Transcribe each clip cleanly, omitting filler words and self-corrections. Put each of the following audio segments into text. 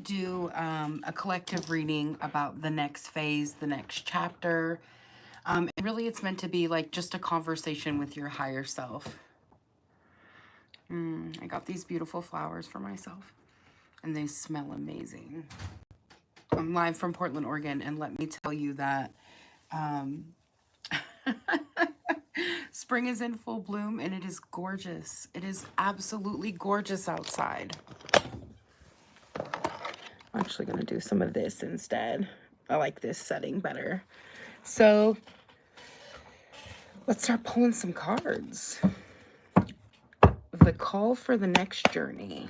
do a collective reading about the next phase, the next chapter. And really, it's meant to be like just a conversation with your higher self. I got these beautiful flowers for myself, and they smell amazing. I'm live from Portland, Oregon, and let me tell you that spring is in full bloom, and it is gorgeous. It is absolutely gorgeous outside. I'm actually going to do some of this instead. I like this setting better. So let's start pulling some cards. The call for the next journey.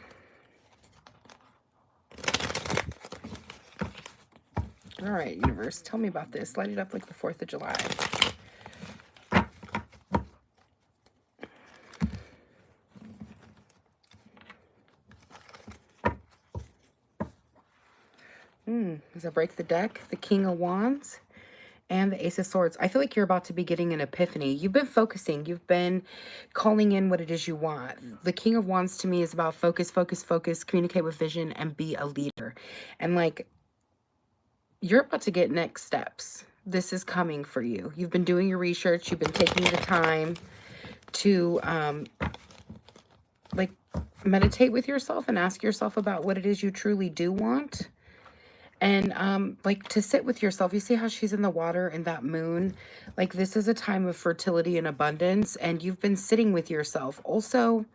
All right, universe, tell me about this. Light it up like the 4th of July. As I break the deck, the King of Wands and the Ace of Swords. I feel like you're about to be getting an epiphany. You've been focusing. You've been calling in what it is you want. The King of Wands to me is about focus, focus, focus, communicate with vision, and be a leader. And like, you're about to get next steps. This is coming for you. You've been doing your research. You've been taking the time to like meditate with yourself and ask yourself about what it is you truly do want. And like to sit with yourself. You see how she's in the water and that moon? Like this is a time of fertility and abundance, and you've been sitting with yourself. Also,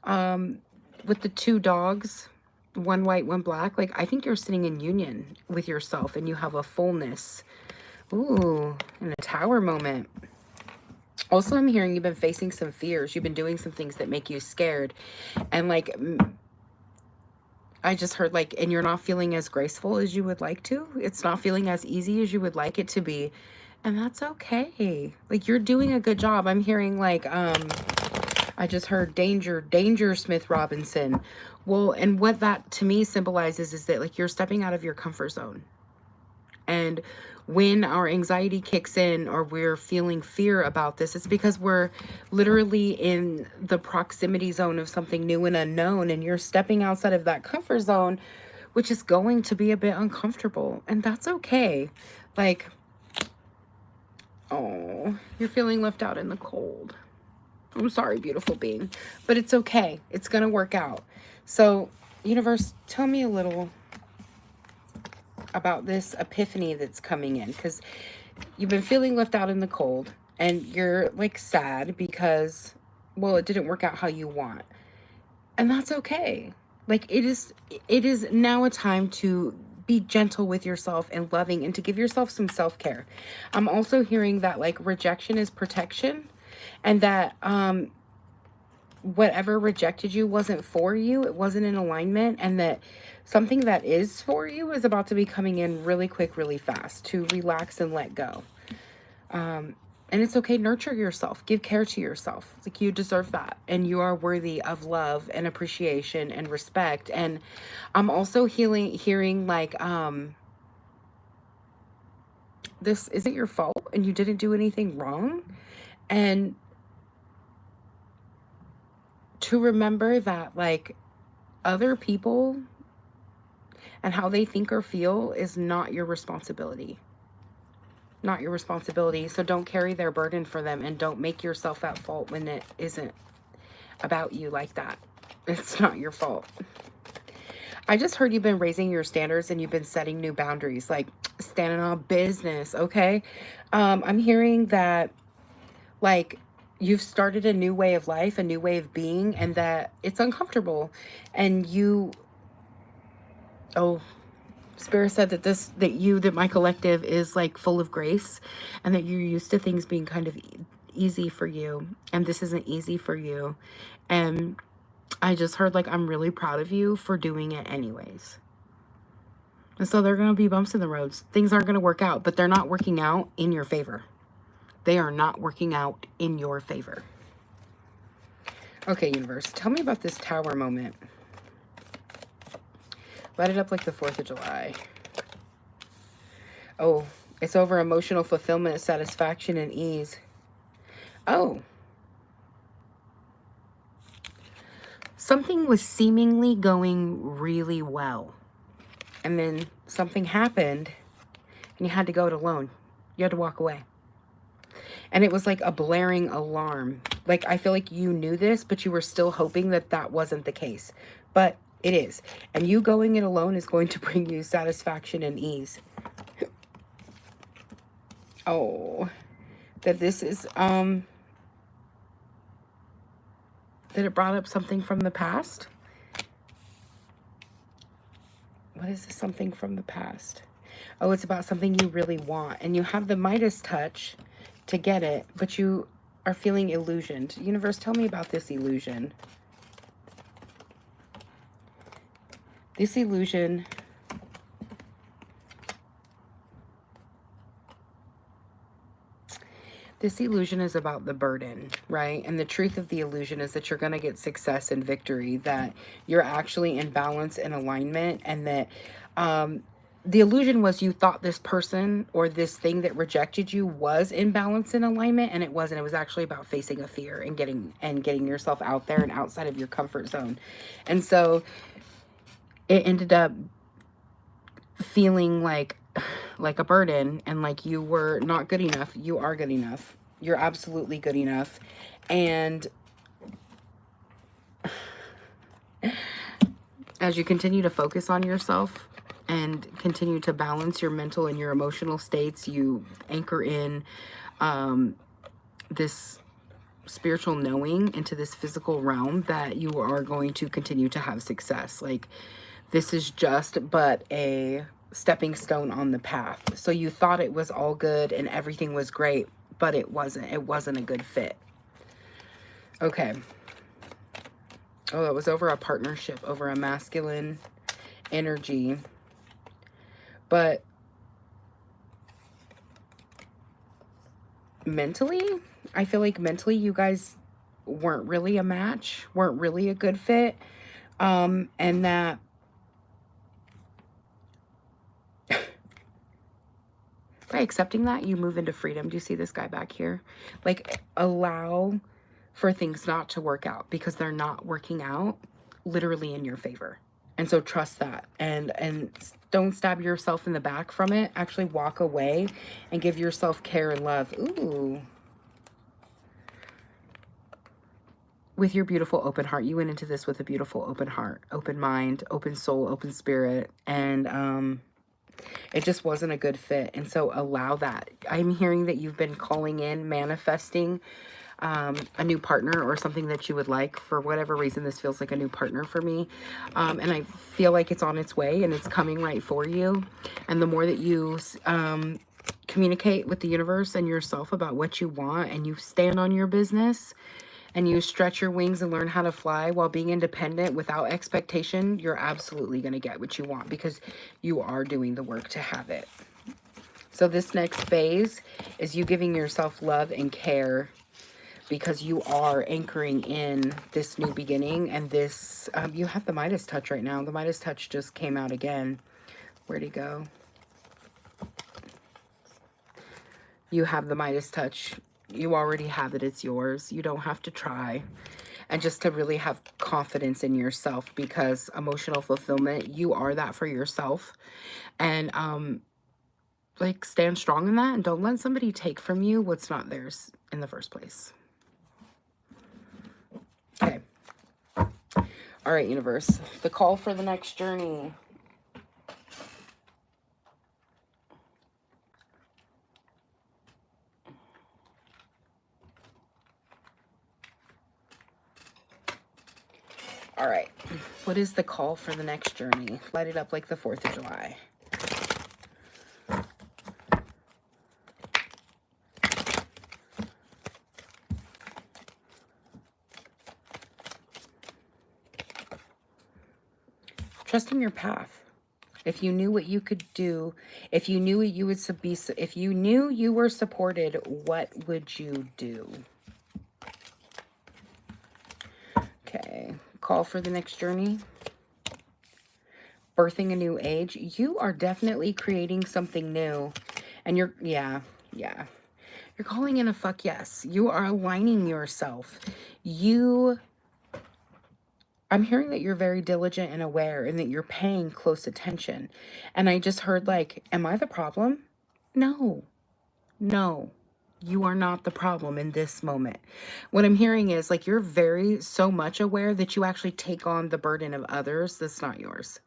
with the 2 dogs, one white, one black, like I think you're sitting in union with yourself and you have a fullness. Ooh, and a tower moment. Also, I'm hearing you've been facing some fears. You've been doing some things that make you scared. And like, I just heard like, and you're not feeling as graceful as you would like to. It's not feeling as easy as you would like it to be. And that's okay. Like you're doing a good job. I'm hearing like, I just heard danger, danger, Smith Robinson. Well, and what that to me symbolizes is that like you're stepping out of your comfort zone. And when our anxiety kicks in or we're feeling fear about this, it's because we're literally in the proximity zone of something new and unknown, and you're stepping outside of that comfort zone, which is going to be a bit uncomfortable. And that's okay. Like, oh, you're feeling left out in the cold. I'm sorry, beautiful being, but it's okay. It's going to work out. So, universe, tell me a little about this epiphany that's coming in, because you've been feeling left out in the cold and you're like sad because, well, it didn't work out how you want. And that's okay. Like it is now a time to be gentle with yourself and loving, and to give yourself some self-care. I'm also hearing that like rejection is protection, and that whatever rejected you wasn't for you, it wasn't in alignment, and that something that is for you is about to be coming in really quick, really fast, to relax and let go. And it's okay. Nurture yourself, give care to yourself. Like you deserve that, and you are worthy of love and appreciation and respect. And I'm also hearing like this isn't your fault and you didn't do anything wrong. And to remember that like other people and how they think or feel is not your responsibility. Not your responsibility. So don't carry their burden for them, and don't make yourself at fault when it isn't about you like that. It's not your fault. I just heard you've been raising your standards and you've been setting new boundaries, like standing on business, okay? I'm hearing that like you've started a new way of life, a new way of being, and that it's uncomfortable. And you, oh, Spirit said that that my collective is like full of grace, and that you're used to things being kind of easy for you, and this isn't easy for you. And I just heard like, I'm really proud of you for doing it anyways. And so there are going to be bumps in the roads. Things aren't going to work out, but they're not working out in your favor. They are not working out in your favor. Okay, universe, tell me about this tower moment. Light it up like the 4th of July. Oh, it's over emotional fulfillment, satisfaction, and ease. Oh. Something was seemingly going really well. And then something happened and you had to go it alone. You had to walk away. And it was like a blaring alarm. Like, I feel like you knew this, but you were still hoping that that wasn't the case. But it is. And you going it alone is going to bring you satisfaction and ease. Oh, that this is, that it brought up something from the past. What is this something from the past? Oh, it's about something you really want. And you have the Midas touch to get it, but you are feeling illusioned. Universe, tell me about this illusion. This illusion is about the burden, right? And the truth of the illusion is that you're going to get success and victory, that you're actually in balance and alignment, and that the illusion was you thought this person or this thing that rejected you was in balance and alignment, and it wasn't. It was actually about facing a fear and getting yourself out there and outside of your comfort zone. And so it ended up feeling like a burden, and like you were not good enough. You are good enough. You're absolutely good enough. And as you continue to focus on yourself and continue to balance your mental and your emotional states, you anchor in this spiritual knowing into this physical realm that you are going to continue to have success. Like, this is just but a stepping stone on the path. So you thought it was all good and everything was great, but it wasn't. It wasn't a good fit. Okay. Oh, it was over a partnership, over a masculine energy. But mentally, I feel like mentally you guys weren't really a match, weren't really a good fit. And that by accepting that, you move into freedom. Do you see this guy back here? Like, allow for things not to work out because they're not working out literally in your favor. And so trust that, and don't stab yourself in the back from it. Actually walk away and give yourself care and love. Ooh. With your beautiful open heart. You went into this with a beautiful open heart, open mind, open soul, open spirit, and it just wasn't a good fit. And so allow that. I'm hearing that you've been calling in, manifesting a new partner or something that you would like. For whatever reason, this feels like a new partner for me. And I feel like it's on its way and it's coming right for you. And the more that you communicate with the universe and yourself about what you want, and you stand on your business, and you stretch your wings and learn how to fly while being independent without expectation, you're absolutely going to get what you want because you are doing the work to have it. So this next phase is you giving yourself love and care, because you are anchoring in this new beginning. And this, you have the Midas touch right now. The Midas touch just came out again. Where'd he go? You have the Midas touch. You already have it. It's yours. You don't have to try. And just to really have confidence in yourself, because emotional fulfillment, you are that for yourself. And like, stand strong in that, and don't let somebody take from you what's not theirs in the first place. Okay. All right, universe. The call for the next journey. All right. What is the call for the next journey? Light it up like the 4th of July. Trust in your path. If you knew what you could do, if you knew you would be, if you knew you were supported, what would you do? Okay. Call for the next journey. Birthing a new age. You are definitely creating something new. And you're, yeah. You're calling in a fuck yes. You are aligning yourself. You I'm hearing that you're very diligent and aware and that you're paying close attention. And I just heard like, am I the problem? No. No, you are not the problem in this moment. What I'm hearing is like you're very so much aware that you actually take on the burden of others that's not yours.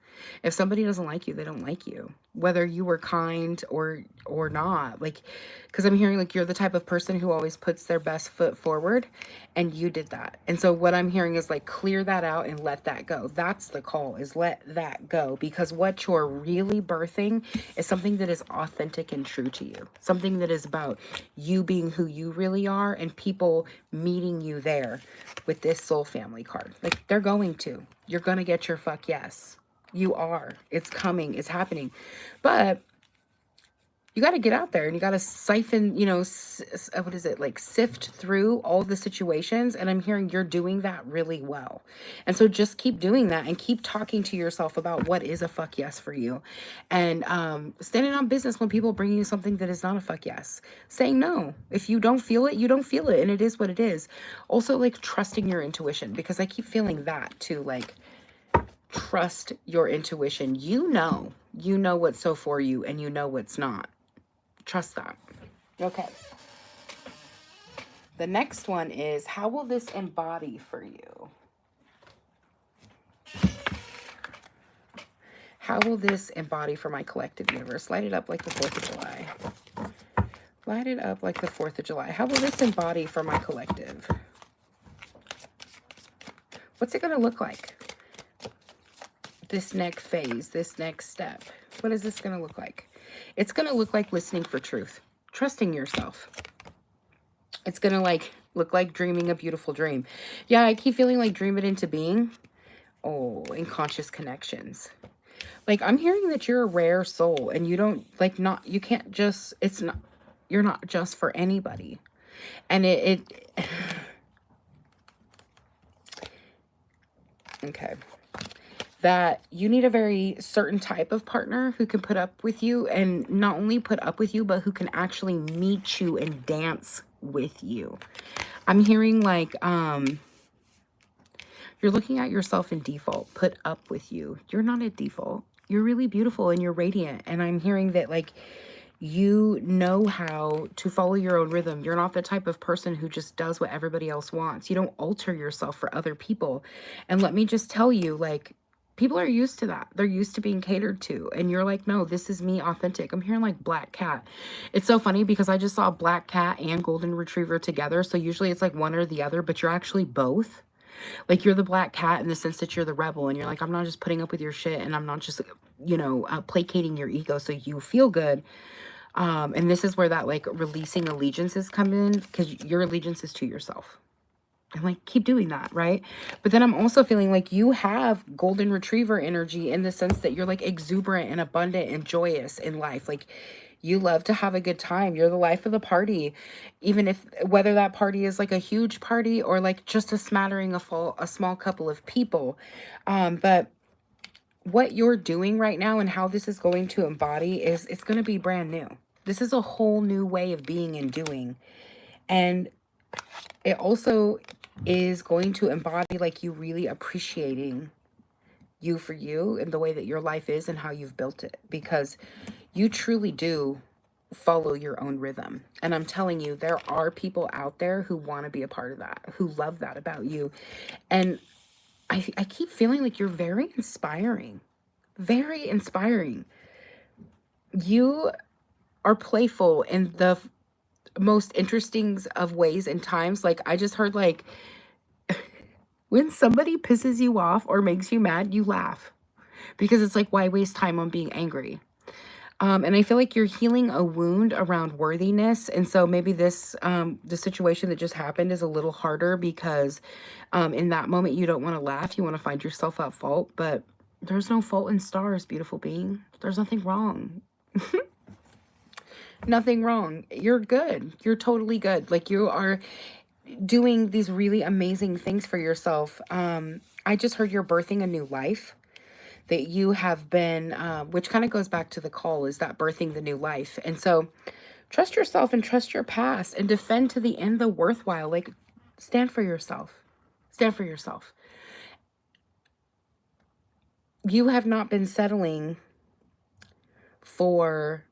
If somebody doesn't like you, they don't like you. Whether you were kind or not. Like cuz I'm hearing like you're the type of person who always puts their best foot forward and you did that. And so what I'm hearing is like clear that out and let that go. That's the call, is let that go, because what you're really birthing is something that is authentic and true to you. Something that is about you being who you really are and people meeting you there with this soul family card. Like they're going to. You're going to get your fuck yes. You are. It's coming. It's happening. But you got to get out there and you got to siphon, you know, what is it, like sift through all the situations. And I'm hearing you're doing that really well. And so just keep doing that and keep talking to yourself about what is a fuck yes for you. And standing on business when people bring you something that is not a fuck yes. Saying no. If you don't feel it, you don't feel it. And it is what it is. Also, like trusting your intuition, because I keep feeling that too. Like, trust your intuition. You know what's so for you and you know what's not. Trust that. Okay. The next one is, how will this embody for you? How will this embody for my collective universe? Light it up like the 4th of July. Light it up like the 4th of July. How will this embody for my collective? What's it going to look like? This next phase, this next step. What is this going to look like? It's going to look like listening for truth. Trusting yourself. It's going to like look like dreaming a beautiful dream. Yeah, I keep feeling like dream it into being. Oh, in conscious connections. Like I'm hearing that you're a rare soul and you don't like not, you can't just, it's not, you're not just for anybody. And okay. That you need a very certain type of partner who can put up with you, and not only put up with you, but who can actually meet you and dance with you. I'm hearing like, you're looking at yourself in default, put up with you. You're not at default. You're really beautiful and you're radiant. And I'm hearing that like, you know how to follow your own rhythm. You're not the type of person who just does what everybody else wants. You don't alter yourself for other people. And let me just tell you, like, people are used to that. They're used to being catered to. And you're like, no, this is me, authentic. I'm hearing like black cat. It's so funny because I just saw black cat and golden retriever together. So usually it's like one or the other, but you're actually both. Like you're the black cat in the sense that you're the rebel and you're like, I'm not just putting up with your shit and I'm not just, you know, placating your ego so you feel good. And this is where that like releasing allegiances come in, because your allegiance is to yourself. And like, keep doing that, right? But then I'm also feeling like you have golden retriever energy in the sense that you're like exuberant and abundant and joyous in life. Like you love to have a good time. You're the life of the party. Even if, whether that party is like a huge party or like just a smattering of a small couple of people. But what you're doing right now and how this is going to embody is, it's going to be brand new. This is a whole new way of being and doing. And it also is going to embody like you really appreciating you for you and the way that your life is and how you've built it, because you truly do follow your own rhythm. And I'm telling you, there are people out there who want to be a part of that, who love that about you. And I keep feeling like you're very inspiring, very inspiring. You are playful in the most interesting of ways and times. Like I just heard like when somebody pisses you off or makes you mad, you laugh, because it's like, why waste time on being angry? And I feel like you're healing a wound around worthiness. And so maybe this, the situation that just happened is a little harder because in that moment, you don't want to laugh. You want to find yourself at fault, but there's no fault in stars, beautiful being. There's nothing wrong. Nothing wrong. You're good. You're totally good. Like you are doing these really amazing things for yourself. I just heard you're birthing a new life. That you have been, which kind of goes back to the call, is that birthing the new life. And so trust yourself and trust your past and defend to the end the worthwhile. Like stand for yourself. Stand for yourself. you have not been settling for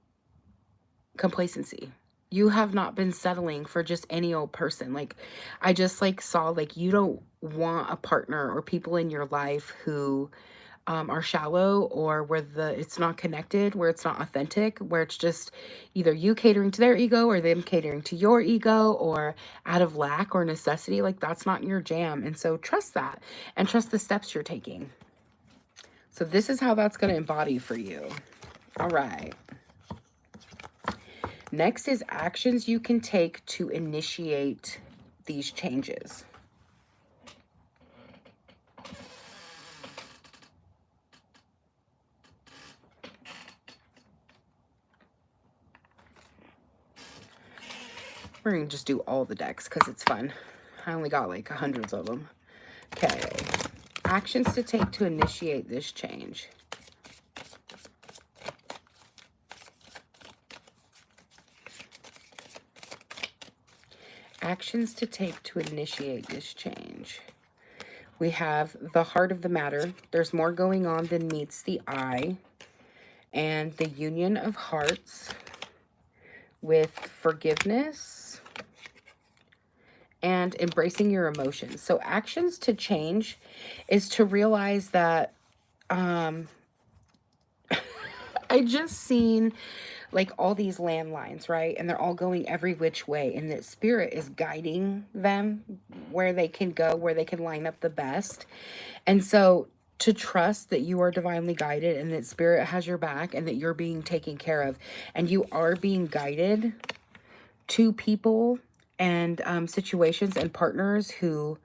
complacency. You have not been settling for just any old person. Like, I just like saw, like, you don't want a partner or people in your life who are shallow, or where it's not connected, where it's not authentic, where it's just either you catering to their ego or them catering to your ego, or out of lack or necessity. Like, that's not your jam. And so trust that, and trust the steps you're taking. So this is how that's going to embody for you. All right. Next is actions you can take to initiate these changes. We're going to just do all the decks because it's fun. I only got like hundreds of them. Okay. Actions to take to initiate this change. Actions to take to initiate this change. We have the heart of the matter. There's more going on than meets the eye. And the union of hearts with forgiveness and embracing your emotions. So actions to change is to realize that I just seen like all these landlines, right? And they're all going every which way, and that spirit is guiding them where they can go, where they can line up the best. And so to trust that you are divinely guided, and that spirit has your back, and that you're being taken care of, and you are being guided to people and situations and partners who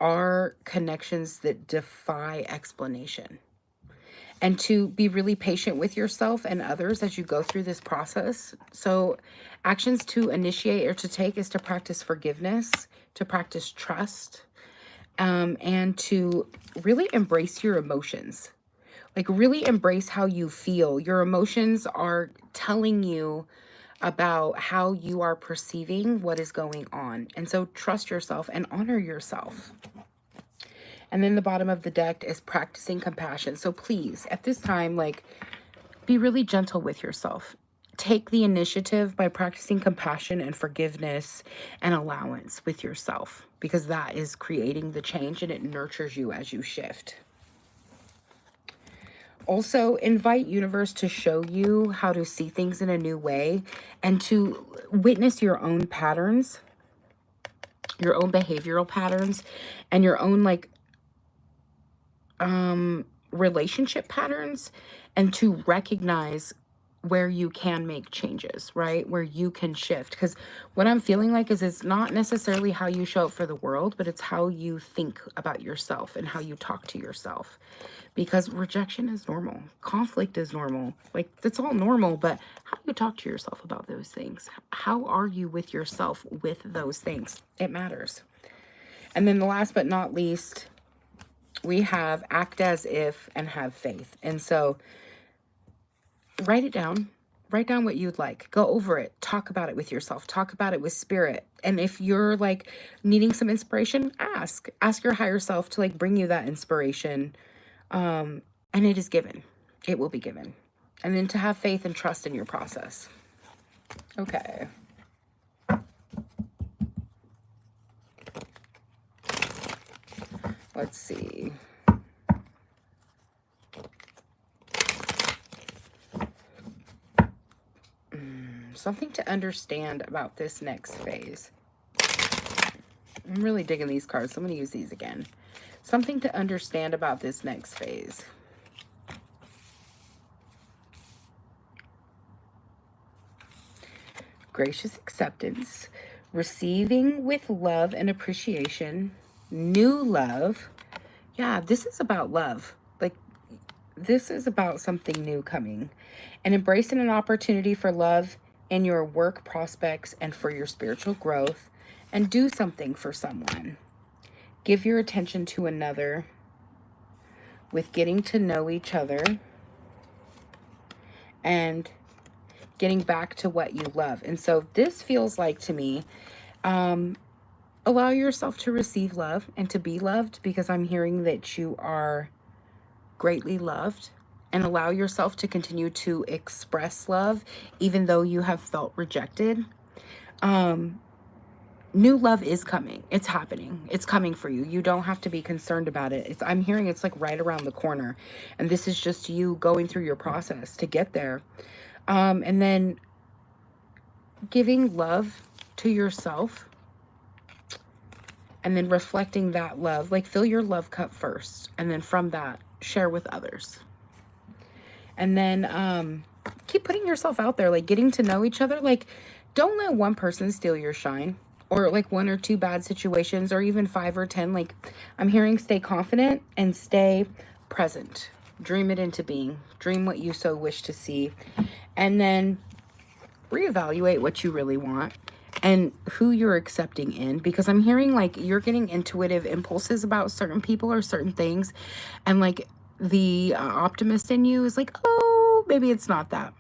are connections that defy explanation. And to be really patient with yourself and others as you go through this process. So actions to initiate or to take is to practice forgiveness, to practice trust, and to really embrace your emotions. Like, really embrace how you feel. Your emotions are telling you about how you are perceiving what is going on. And so trust yourself and honor yourself. And then the bottom of the deck is practicing compassion. So please, at this time, like, be really gentle with yourself. Take the initiative by practicing compassion and forgiveness and allowance with yourself, because that is creating the change, and it nurtures you as you shift. Also, invite universe to show you how to see things in a new way, and to witness your own patterns, your own behavioral patterns, and your own like relationship patterns, and to recognize where you can make changes, right? Where you can shift. Because what I'm feeling like is it's not necessarily how you show up for the world, but it's how you think about yourself and how you talk to yourself. Because rejection is normal. Conflict is normal. Like, that's all normal, but how do you talk to yourself about those things? How are you with yourself with those things? It matters. And then the last but not least, we have act as if and have faith. And so write it down. Write down what you'd like. Go over it. Talk about it with yourself. Talk about it with spirit. And if you're like needing some inspiration, ask your higher self to like bring you that inspiration. And it is given. It will be given. And then to have faith and trust in your process. Okay. Let's see. Something to understand about this next phase. I'm really digging these cards, so I'm going to use these again. Something to understand about this next phase. Gracious acceptance, receiving with love and appreciation, new love. Yeah, this is about love. Like, this is about something new coming. And embracing an opportunity for love in your work prospects and for your spiritual growth. And do something for someone. Give your attention to another with getting to know each other and getting back to what you love. And so this feels like, to me, allow yourself to receive love and to be loved, because I'm hearing that you are greatly loved, and allow yourself to continue to express love even though you have felt rejected. New love is coming. It's happening. It's coming for you. You don't have to be concerned about it. I'm hearing it's like right around the corner. And this is just you going through your process to get there. And then giving love to yourself, and then reflecting that love. Like, fill your love cup first, and then from that, share with others. And then keep putting yourself out there, like getting to know each other. Like, don't let one person steal your shine, or like one or two bad situations, or even 5 or 10. Like, I'm hearing stay confident and stay present. Dream it into being. Dream what you so wish to see. And then reevaluate what you really want and who you're accepting in, because I'm hearing like you're getting intuitive impulses about certain people or certain things, and like the optimist in you is like, oh, maybe it's not that.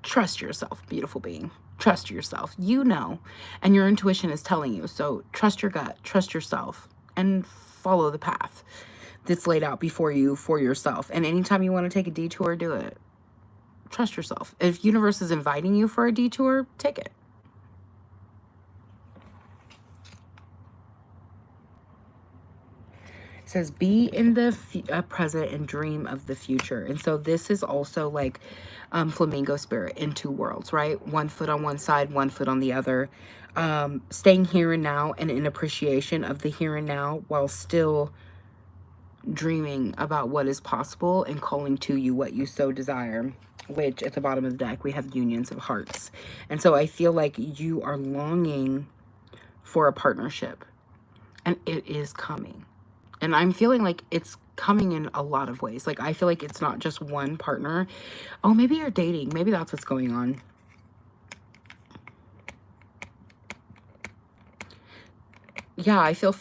Trust yourself, beautiful being. Trust yourself. You know, and your intuition is telling you. So trust your gut, trust yourself, and follow the path that's laid out before you for yourself. And anytime you want to take a detour, do it. Trust yourself. If universe is inviting you for a detour, take it. It says, be in the present and dream of the future. And so this is also like flamingo spirit in two worlds, right? One foot on one side, one foot on the other. Staying here and now and in appreciation of the here and now, while still dreaming about what is possible and calling to you what you so desire. Which at the bottom of the deck, we have unions of hearts. And so I feel like you are longing for a partnership, and it is coming. And I'm feeling like it's coming in a lot of ways. Like, I feel like it's not just one partner. Oh, maybe you're dating. Maybe that's what's going on. Yeah, I feel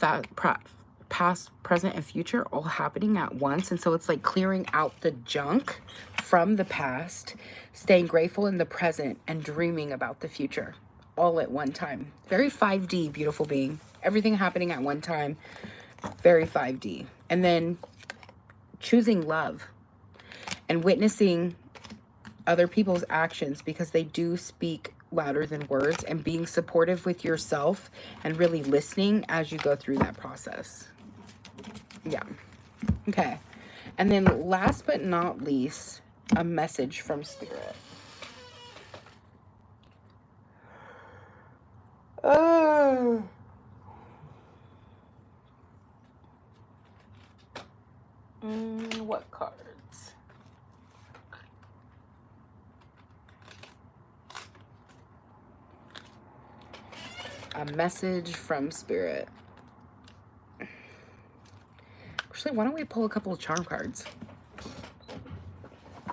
past, present, and future all happening at once. And so it's like clearing out the junk from the past, staying grateful in the present, and dreaming about the future all at one time. Very 5D, beautiful being. Everything happening at one time. Very 5D. And then choosing love and witnessing other people's actions, because they do speak louder than words, and being supportive with yourself and really listening as you go through that process. Yeah. Okay. And then last but not least, a message from spirit. Oh. What cards? A message from spirit. Actually, why don't we pull a couple of charm cards?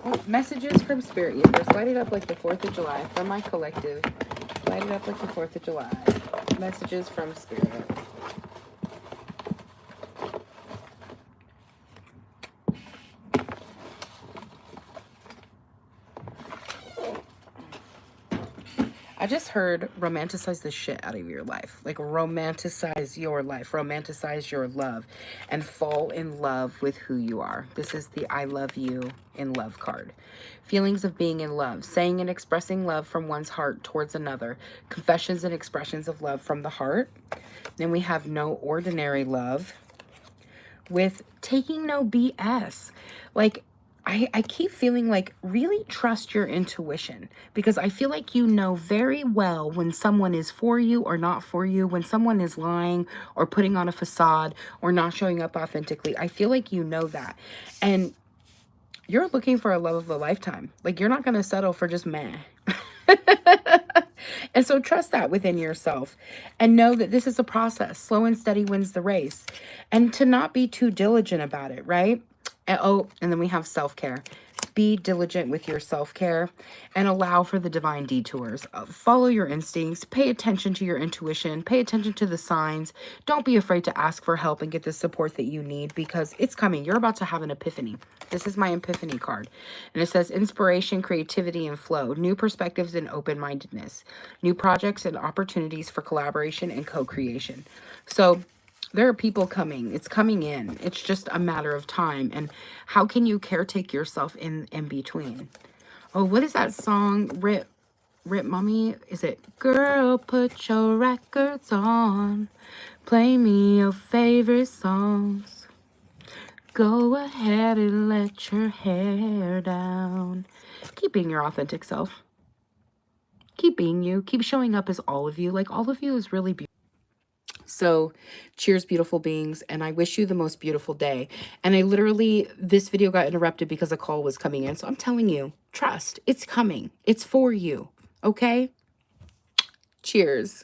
Oh, messages from spirit universe. Light it up like the 4th of July from my collective. Light it up like the 4th of July. Messages from spirit. I just heard romanticize the shit out of your life. Like, romanticize your life. Romanticize your love. And fall in love with who you are. This is the I love you in love card. Feelings of being in love. Saying and expressing love from one's heart towards another. Confessions and expressions of love from the heart. Then we have no ordinary love. With taking no BS. Like, I keep feeling like really trust your intuition, because I feel like you know very well when someone is for you or not for you, when someone is lying or putting on a facade or not showing up authentically. I feel like you know that. And you're looking for a love of a lifetime. Like, you're not going to settle for just meh. And so trust that within yourself, and know that this is a process. Slow and steady wins the race, and to not be too diligent about it, right? And then we have self-care. Be diligent with your self-care and allow for the divine detours. Follow your instincts. Pay attention to your intuition. Pay attention to the signs. Don't be afraid to ask for help and get the support that you need, because it's coming. You're about to have an epiphany. This is my epiphany card. And it says inspiration, creativity, and flow. New perspectives and open-mindedness. New projects and opportunities for collaboration and co-creation. So There are people coming. It's coming in. It's just a matter of time. And how can you caretake yourself in between? Oh, what is that song? Rip Mommy? Is it Girl, Put Your Records On, play me your favorite songs, go ahead and let your hair down. Keep being your authentic self. Keep being you. Keep showing up as all of you. Like, all of you is really beautiful. So cheers, beautiful beings, and I wish you the most beautiful day. And I literally, this video got interrupted because a call was coming in. So I'm telling you, trust, it's coming. It's for you. Okay? Cheers.